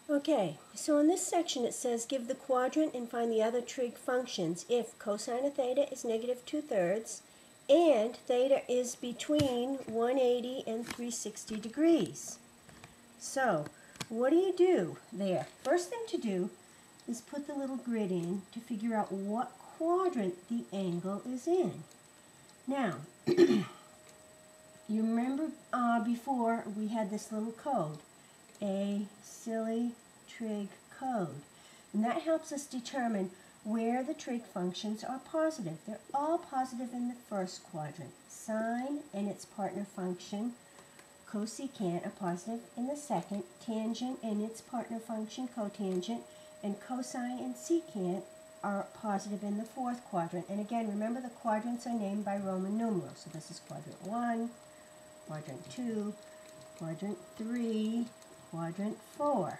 Okay, so in this section it says give the quadrant and find the other trig functions if cosine of theta is negative 2/3 and theta is between 180 and 360 degrees. So, what do you do there? First thing to do is put the little grid in to figure out what quadrant the angle is in. Now, you remember before we had this little code, a silly trig code. And that helps us determine where the trig functions are positive. They're all positive in the first quadrant. Sine and its partner function, cosecant, are positive in the second. Tangent and its partner function, cotangent, and cosine and secant are positive in the fourth quadrant. And again, remember the quadrants are named by Roman numerals. So this is quadrant 1, quadrant 2, quadrant 3, quadrant 4.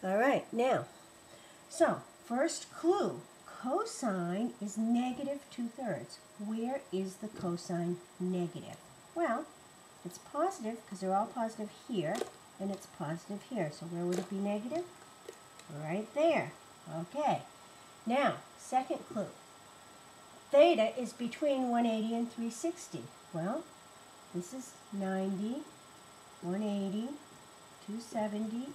All right, now, so first clue, cosine is negative 2/3. Where is the cosine negative? Well, it's positive because they're all positive here, and it's positive here. So where would it be negative? Right there. Okay. Now, second clue. Theta is between 180 and 360. Well, this is 90, 180, 270,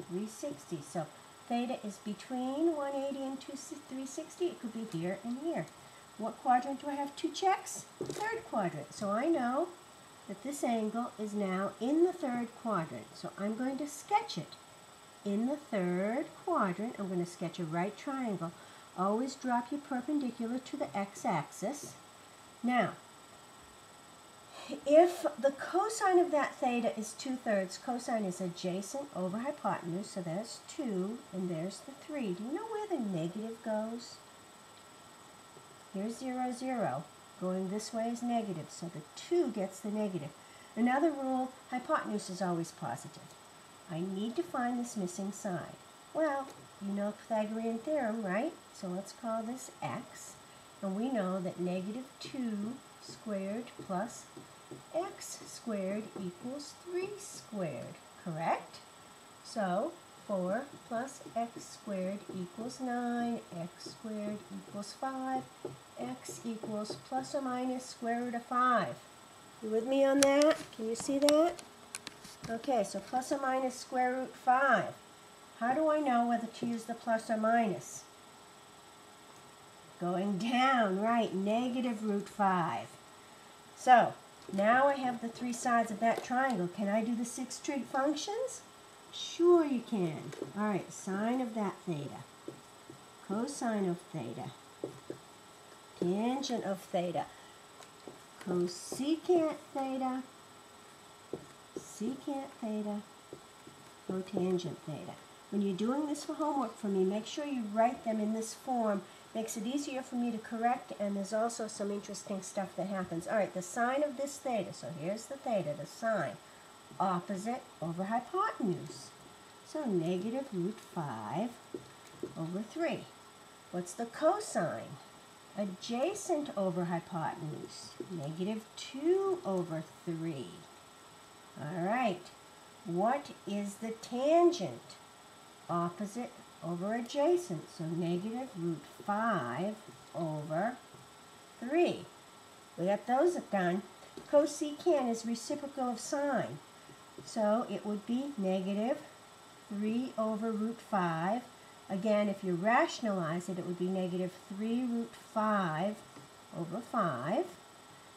360. So theta is between 180 and 360. It could be here and here. What quadrant do I have two checks? Third quadrant. So I know that this angle is now in the third quadrant. So I'm going to sketch it. In the third quadrant, I'm going to sketch a right triangle. Always drop your perpendicular to the x-axis. Now, if the cosine of that theta is 2/3, cosine is adjacent over hypotenuse, so that's 2, and there's the 3. Do you know where the negative goes? Here's 0, 0. Going this way is negative, so the 2 gets the negative. Another rule, hypotenuse is always positive. I need to find this missing side. Well, you know Pythagorean theorem, right? So let's call this x, and we know that negative 2 squared plus x squared equals 3 squared, correct? So 4 plus x squared equals 9, x squared equals 5, x equals plus or minus square root of 5. You with me on that? Can you see that? Okay, so plus or minus square root 5. How do I know whether to use the plus or minus? Going down, right, negative root 5. So, now I have the three sides of that triangle. Can I do the six trig functions? Sure you can. All right, sine of that theta, cosine of theta, tangent of theta, cosecant theta, secant theta, cotangent theta. When you're doing this for homework for me, make sure you write them in this form. Makes it easier for me to correct, and there's also some interesting stuff that happens. All right, the sine of this theta, so here's the theta, the sine, opposite over hypotenuse. So negative root 5 over 3. What's the cosine? Adjacent over hypotenuse, negative 2 over 3. All right, what is the tangent? Opposite over adjacent, so negative root 5 over 3. We got those done. Cosecant is reciprocal of sine, so it would be negative 3 over root 5. Again, if you rationalize it, it would be negative 3 root 5 over 5.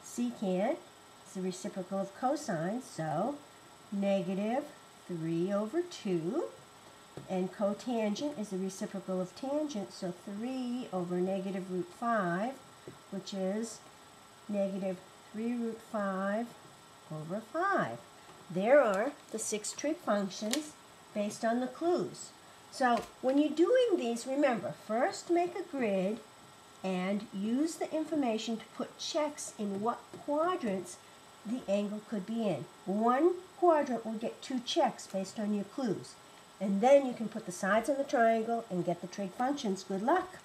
Secant is the reciprocal of cosine, so negative 3 over 2. And cotangent is the reciprocal of tangent, so 3 over negative root 5, which is negative 3 root 5 over 5. There are the six trig functions based on the clues. So when you're doing these, remember, first make a grid and use the information to put checks in what quadrants the angle could be in. One quadrant will get 2 checks based on your clues. And then you can put the sides on the triangle and get the trig functions. Good luck.